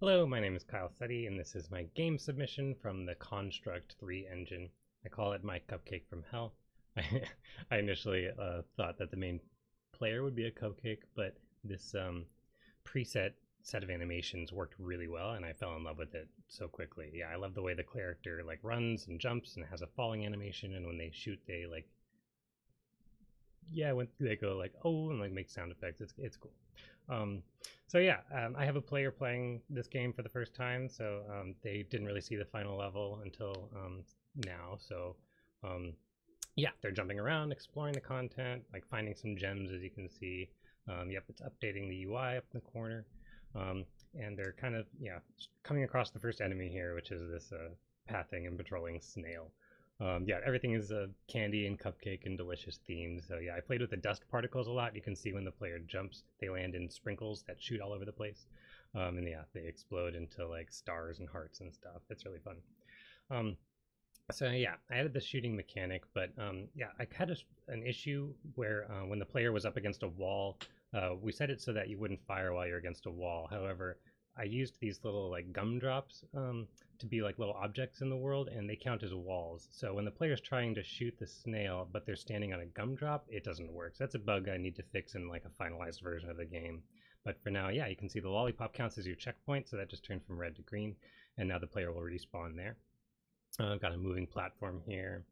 Hello, my name is Kyle Seti, and this is my game submission from the Construct 3 engine. I call it my cupcake from hell. I initially thought that the main player would be a cupcake, but this preset set of animations worked really well, and I fell in love with it so quickly. Yeah, I love the way the character like runs and jumps and has a falling animation, and when they shoot, they like when they go like oh and like make sound effects. It's cool. So yeah, I have a player playing this game for the first time, so they didn't really see the final level until now. So yeah, they're jumping around, exploring the content, like finding some gems, as you can see. Yep, it's updating the UI up in the corner, and they're kind of coming across the first enemy here, which is this pathing and patrolling snail. Yeah, everything is candy and cupcake and delicious themed. So yeah, I played with the dust particles a lot. You can see when the player jumps, they land in sprinkles that shoot all over the place. And yeah, they explode into like stars and hearts and stuff. It's really fun. So yeah, I added the shooting mechanic, but yeah, I had an issue where when the player was up against a wall, we set it so that you wouldn't fire while you're against a wall. However, I used these little like gumdrops to be like little objects in the world, and they count as walls. So when the player's trying to shoot the snail, but they're standing on a gumdrop, it doesn't work. So that's a bug I need to fix in like a finalized version of the game. But for now, yeah, you can see the lollipop counts as your checkpoint, so that just turned from red to green, and now the player will respawn there. I've got a moving platform here.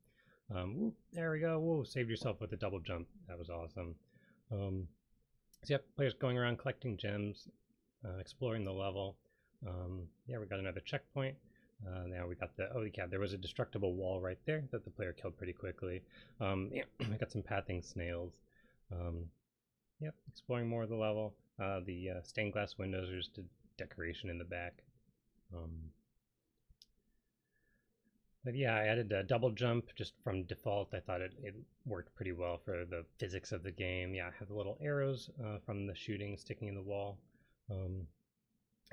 Whoop, there we go. Whoa, saved yourself with a double jump. That was awesome. So yep, players going around collecting gems, exploring the level. Yeah, we got another checkpoint. Now we got there was a destructible wall right there that the player killed pretty quickly. Yeah, I got some pathing snails. Yep, exploring more of the level. The stained glass windows are just a decoration in the back. But yeah, I added a double jump just from default. I thought it worked pretty well for the physics of the game. Yeah, I have the little arrows from the shooting sticking in the wall.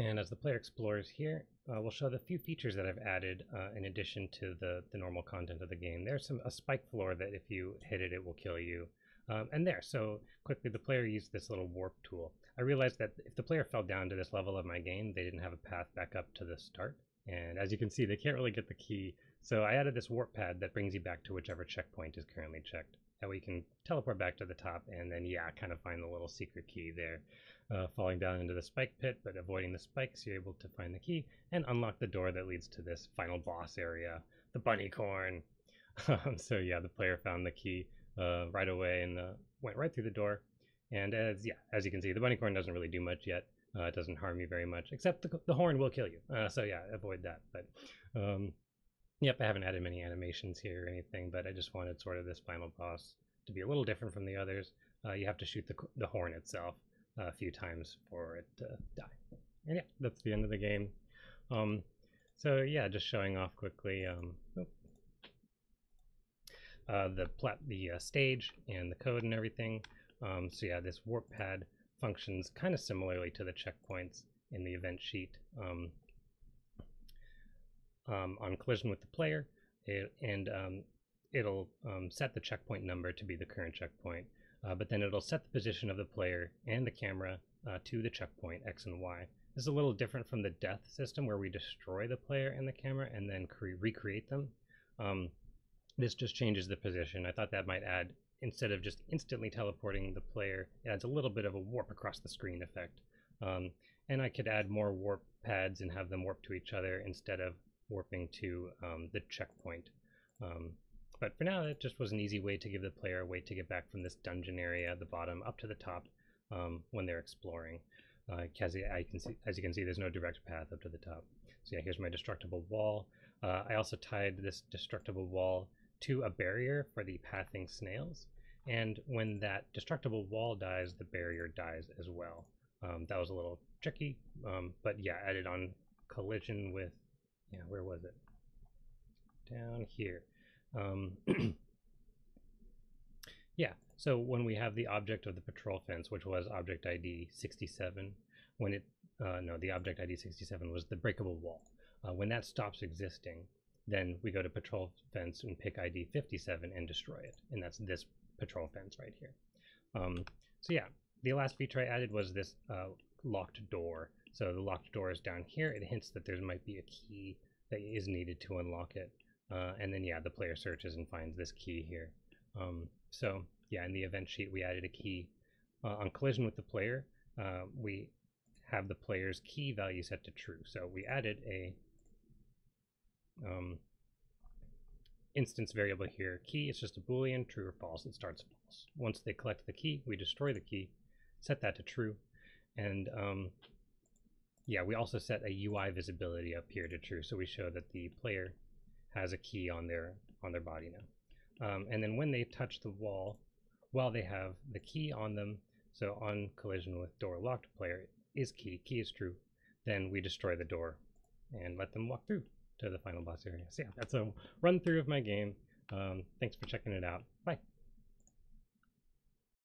And as the player explores here, we'll show the few features that I've added in addition to the normal content of the game. There's a spike floor that if you hit it, it will kill you. So quickly the player used this little warp tool. I realized that if the player fell down to this level of my game, they didn't have a path back up to the start. And as you can see, they can't really get the key. So I added this warp pad that brings you back to whichever checkpoint is currently checked. That way you can teleport back to the top and then, yeah, kind of find the little secret key there. Falling down into the spike pit, but avoiding the spikes, you're able to find the key and unlock the door that leads to this final boss area, the bunny corn. So yeah, the player found the key right away and went right through the door. And as you can see, the bunny corn doesn't really do much yet. It doesn't harm you very much, except the horn will kill you. So yeah, avoid that. But yep, I haven't added many animations here or anything, but I just wanted sort of this final boss to be a little different from the others. You have to shoot the horn itself a few times for it to die. And yeah, that's the end of the game. So yeah, just showing off quickly the stage and the code and everything. So yeah, this warp pad functions kind of similarly to the checkpoints in the event sheet. On collision with the player, it'll set the checkpoint number to be the current checkpoint, but then it'll set the position of the player and the camera to the checkpoint X and Y. This is a little different from the death system where we destroy the player and the camera and then recreate them. This just changes the position. I thought that might add, instead of just instantly teleporting the player, it adds a little bit of a warp across the screen effect. And I could add more warp pads and have them warp to each other instead of warping to the checkpoint. But for now, it just was an easy way to give the player a way to get back from this dungeon area at the bottom up to the top when they're exploring. As you can see, there's no direct path up to the top. So yeah, here's my destructible wall. I also tied this destructible wall to a barrier for the pathing snails. And when that destructible wall dies, the barrier dies as well. That was a little tricky, but yeah, added on collision with, where was it? Down here. Yeah, so when we have the object of the patrol fence, which was object ID 67, the object ID 67 was the breakable wall. When that stops existing, then we go to patrol fence and pick ID 57 and destroy it. And that's this patrol fence right here. So yeah, the last feature I added was this locked door. So the locked door is down here. It hints that there might be a key that is needed to unlock it. And then, yeah, the player searches and finds this key here. So, yeah, in the event sheet, we added a key. On collision with the player, we have the player's key value set to true. So we added a instance variable here. Key is just a Boolean, true or false. It starts false. Once they collect the key, we destroy the key, set that to true, and yeah, we also set a UI visibility up here to true, so we show that the player has a key on their body now. And then when they touch the wall, while they have the key on them, so on collision with door locked player is key is true, then we destroy the door and let them walk through to the final boss area. So yeah, that's a run through of my game. Thanks for checking it out. Bye.